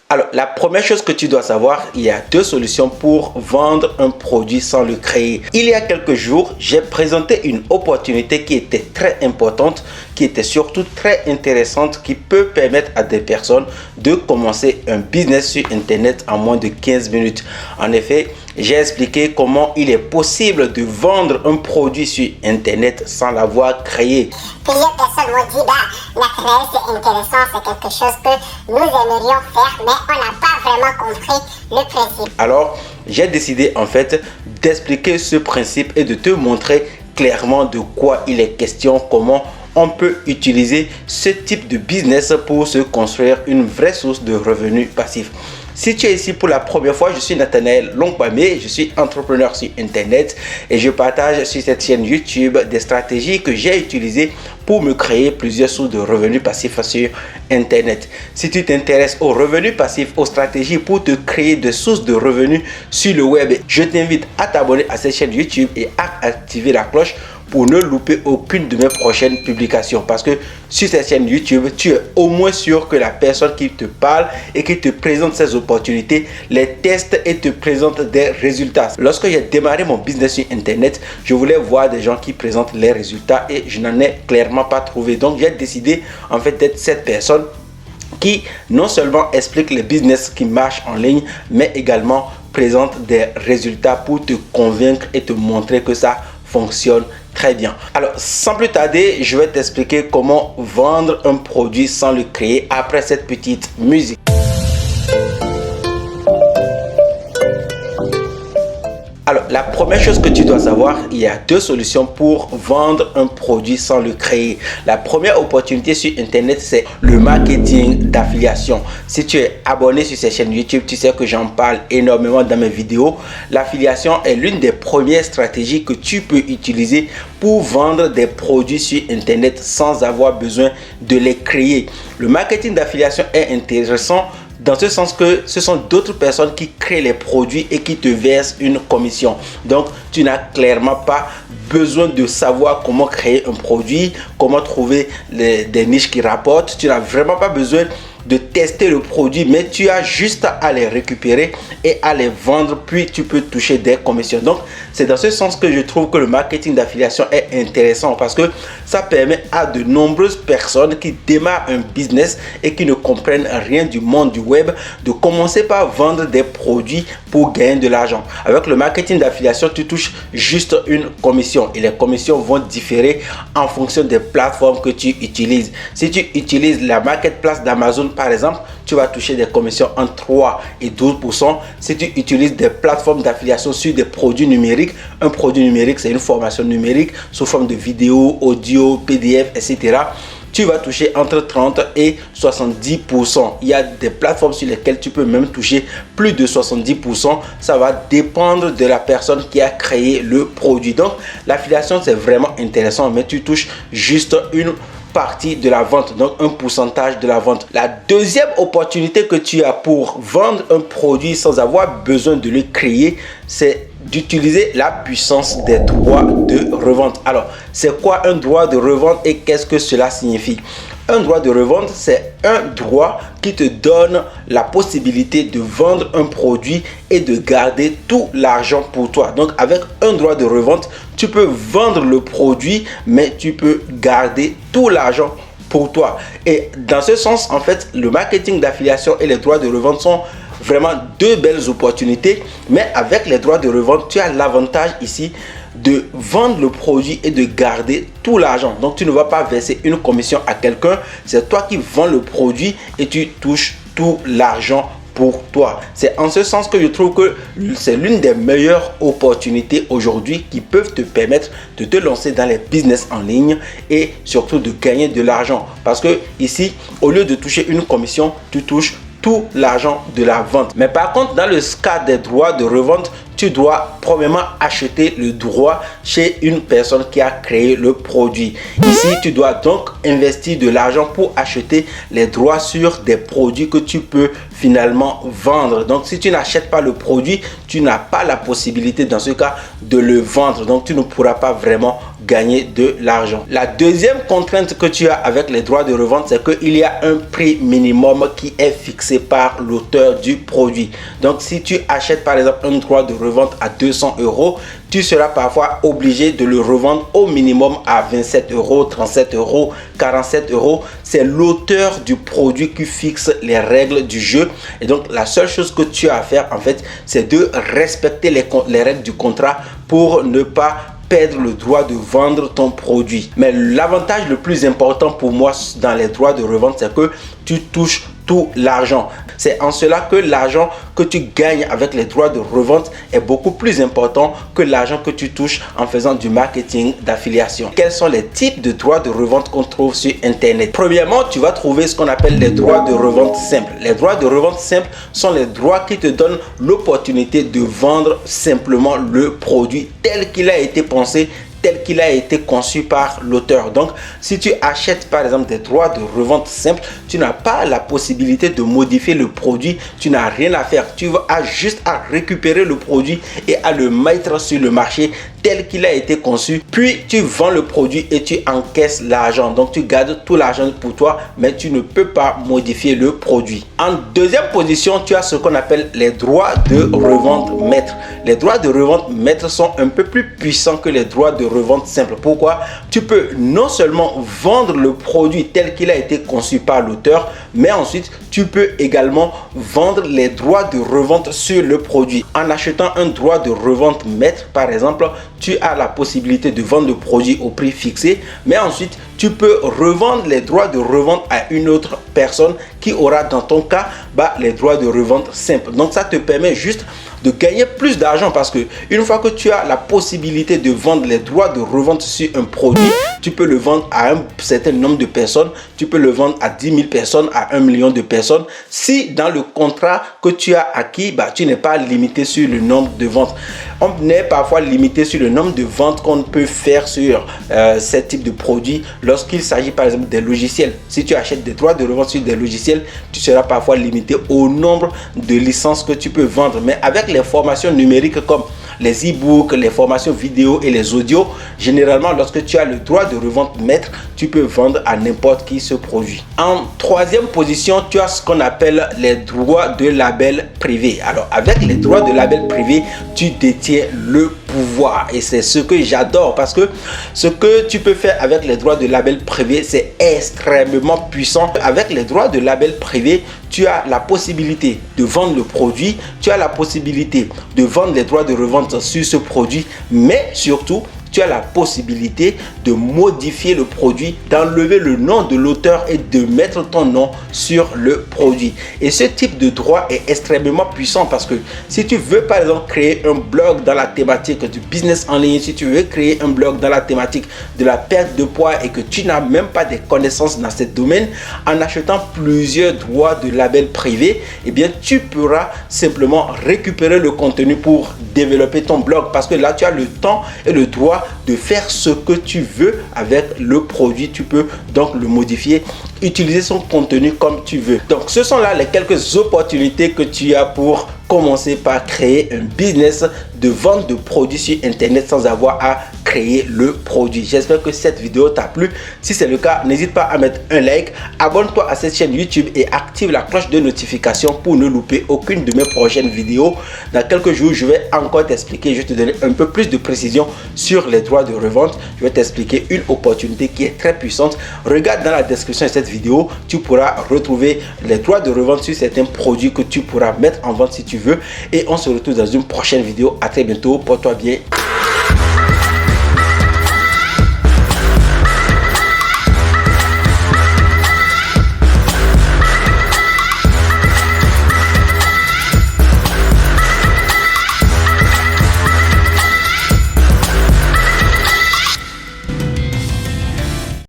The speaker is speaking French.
Alors, la première chose que tu dois savoir, il y a deux solutions pour vendre un produit sans le créer. Il y a quelques jours, j'ai présenté une opportunité qui était très importante, qui était surtout très intéressante, qui peut permettre à des personnes de commencer un business sur Internet en moins de 15 minutes. En effet, j'ai expliqué comment il est possible de vendre un produit sur Internet sans l'avoir créé. Plusieurs personnes m'ont dit, la créer c'est intéressant, c'est quelque chose que nous aimerions faire, mais on n'a pas vraiment compris le principe. Alors, j'ai décidé en fait d'expliquer ce principe et de te montrer clairement de quoi il est question, comment on peut utiliser ce type de business pour se construire une vraie source de revenus passifs. Si tu es ici pour la première fois, je suis Nathanaël Longpamé, je suis entrepreneur sur Internet et je partage sur cette chaîne YouTube des stratégies que j'ai utilisées pour me créer plusieurs sources de revenus passifs sur Internet. Si tu t'intéresses aux revenus passifs, aux stratégies pour te créer des sources de revenus sur le web, je t'invite à t'abonner à cette chaîne YouTube et à activer la cloche pour ne louper aucune de mes prochaines publications, parce que sur cette chaîne YouTube, tu es au moins sûr que la personne qui te parle et qui te présente ces opportunités les teste et te présente des résultats. Lorsque j'ai démarré mon business sur Internet, je voulais voir des gens qui présentent les résultats et je n'en ai clairement pas trouvé. Donc j'ai décidé en fait d'être cette personne qui non seulement explique les business qui marchent en ligne, mais également présente des résultats pour te convaincre et te montrer que ça fonctionne très bien. Alors, sans plus tarder, je vais t'expliquer comment vendre un produit sans le créer après cette petite musique. Alors, la première chose que tu dois savoir, il y a deux solutions pour vendre un produit sans le créer. La première opportunité sur Internet, c'est le marketing d'affiliation. Si tu es abonné sur cette chaîne YouTube, tu sais que j'en parle énormément dans mes vidéos. L'affiliation est l'une des premières stratégies que tu peux utiliser pour vendre des produits sur Internet sans avoir besoin de les créer. Le marketing d'affiliation est intéressant dans ce sens que ce sont d'autres personnes qui créent les produits et qui te versent une commission. Donc, tu n'as clairement pas besoin de savoir comment créer un produit, comment trouver des niches qui rapportent. Tu n'as vraiment pas besoin de tester le produit, mais tu as juste à les récupérer et à les vendre, puis tu peux toucher des commissions. Donc, c'est dans ce sens que je trouve que le marketing d'affiliation est intéressant, parce que ça permet à de nombreuses personnes qui démarrent un business et qui ne comprennent rien du monde du web de commencer par vendre des produits pour gagner de l'argent. Avec le marketing d'affiliation, tu touches juste une commission et les commissions vont différer en fonction des plateformes que tu utilises. Si tu utilises la marketplace d'Amazon, par exemple, tu vas toucher des commissions entre 3 et 12%. Si tu utilises des plateformes d'affiliation sur des produits numériques, un produit numérique, c'est une formation numérique sous forme de vidéo, audio, PDF, etc. Tu vas toucher entre 30 et 70%. Il y a des plateformes sur lesquelles tu peux même toucher plus de 70%. Ça va dépendre de la personne qui a créé le produit. Donc, l'affiliation, c'est vraiment intéressant, mais tu touches juste une partie de la vente, donc un pourcentage de la vente. La deuxième opportunité que tu as pour vendre un produit sans avoir besoin de le créer, c'est d'utiliser la puissance des droits de revente. Alors, c'est quoi un droit de revente et qu'est-ce que cela signifie? Un droit de revente, c'est un droit qui te donne la possibilité de vendre un produit et de garder tout l'argent pour toi. Donc, avec un droit de revente, tu peux vendre le produit, mais tu peux garder tout l'argent pour toi. Et dans ce sens, en fait, le marketing d'affiliation et les droits de revente sont vraiment deux belles opportunités. Mais avec les droits de revente, tu as l'avantage ici de vendre le produit et de garder tout l'argent. Donc, tu ne vas pas verser une commission à quelqu'un. C'est toi qui vends le produit et tu touches tout l'argent pour toi. C'est en ce sens que je trouve que c'est l'une des meilleures opportunités aujourd'hui qui peuvent te permettre de te lancer dans les business en ligne et surtout de gagner de l'argent. Parce que ici, au lieu de toucher une commission, tu touches tout l'argent de la vente. Mais par contre, dans le cas des droits de revente, tu dois premièrement acheter le droit chez une personne qui a créé le produit. Ici, tu dois donc investir de l'argent pour acheter les droits sur des produits que tu peux finalement vendre. Donc, si tu n'achètes pas le produit, tu n'as pas la possibilité dans ce cas de le vendre. Donc, tu ne pourras pas vraiment gagner de l'argent. La deuxième contrainte que tu as avec les droits de revente, c'est qu'il y a un prix minimum qui est fixé par l'auteur du produit. Donc si tu achètes par exemple un droit de revente à 200 €, tu seras parfois obligé de le revendre au minimum à 27 €, 37 €, 47 €. C'est l'auteur du produit qui fixe les règles du jeu. Et donc, la seule chose que tu as à faire, en fait, c'est de respecter les règles du contrat pour ne pas perdre le droit de vendre ton produit. Mais l'avantage le plus important pour moi dans les droits de revente, c'est que tu touches tout l'argent. C'est en cela que l'argent que tu gagnes avec les droits de revente est beaucoup plus important que l'argent que tu touches en faisant du marketing d'affiliation. Quels sont les types de droits de revente qu'on trouve sur Internet? Premièrement, tu vas trouver ce qu'on appelle les droits de revente simples. Les droits de revente simples sont les droits qui te donnent l'opportunité de vendre simplement le produit tel qu'il a été pensé, tel qu'il a été conçu par l'auteur. Donc, si tu achètes par exemple des droits de revente simples, tu n'as pas la possibilité de modifier le produit, tu n'as rien à faire. Tu as juste à récupérer le produit et à le mettre sur le marché tel qu'il a été conçu. Puis, tu vends le produit et tu encaisses l'argent. Donc, tu gardes tout l'argent pour toi, mais tu ne peux pas modifier le produit. En deuxième position, tu as ce qu'on appelle les droits de revente maître. Les droits de revente maître sont un peu plus puissants que les droits de revente simple. Pourquoi? Tu peux non seulement vendre le produit tel qu'il a été conçu par l'auteur, mais ensuite tu peux également vendre les droits de revente sur le produit. En achetant un droit de revente maître, par exemple, tu as la possibilité de vendre le produit au prix fixé, mais ensuite tu peux revendre les droits de revente à une autre personne qui aura dans ton cas les droits de revente simples. Donc ça te permet juste de gagner plus d'argent parce que une fois que tu as la possibilité de vendre les droits de revente sur un produit, tu peux le vendre à un certain nombre de personnes, tu peux le vendre à 10 000 personnes, à 1 million de personnes. Si dans le contrat que tu as acquis, tu n'es pas limité sur le nombre de ventes. On est parfois limité sur le nombre de ventes qu'on peut faire sur ce type de produit lorsqu'il s'agit par exemple des logiciels. Si tu achètes des droits de revente sur des logiciels, tu seras parfois limité au nombre de licences que tu peux vendre. Mais avec les formations numériques comme les e-books, les formations vidéo et les audios, généralement lorsque tu as le droit de revente maître, tu peux vendre à n'importe qui ce produit. En troisième position, tu as ce qu'on appelle les droits de label privé. Alors avec les droits de label privé, tu détiens le pouvoir et c'est ce que j'adore parce que ce que tu peux faire avec les droits de label privé, c'est extrêmement puissant. Avec les droits de label privé, tu as la possibilité de vendre le produit, tu as la possibilité de vendre les droits de revente sur ce produit, mais surtout tu as la possibilité de modifier le produit, d'enlever le nom de l'auteur et de mettre ton nom sur le produit. Et ce type de droit est extrêmement puissant parce que si tu veux par exemple créer un blog dans la thématique du business en ligne, si tu veux créer un blog dans la thématique de la perte de poids et que tu n'as même pas de connaissances dans ce domaine, en achetant plusieurs droits de label privé, eh bien tu pourras simplement récupérer le contenu pour développer ton blog parce que là tu as le temps et le droit de faire ce que tu veux avec le produit. Tu peux donc le modifier, utiliser son contenu comme tu veux. Donc ce sont là les quelques opportunités que tu as pour commencer par créer un business de vente de produits sur Internet sans avoir à créer le produit. J'espère que cette vidéo t'a plu. Si c'est le cas, n'hésite pas à mettre un like, abonne-toi à cette chaîne YouTube et active la cloche de notification pour ne louper aucune de mes prochaines vidéos. Dans quelques jours, je vais encore t'expliquer, je vais te donner un peu plus de précision sur les droits de revente. Je vais t'expliquer une opportunité qui est très puissante. Regarde dans la description de cette vidéo, tu pourras retrouver les droits de revente sur certains produits que tu pourras mettre en vente si tu veux. Et on se retrouve dans une prochaine vidéo. À très bientôt. Porte-toi bien.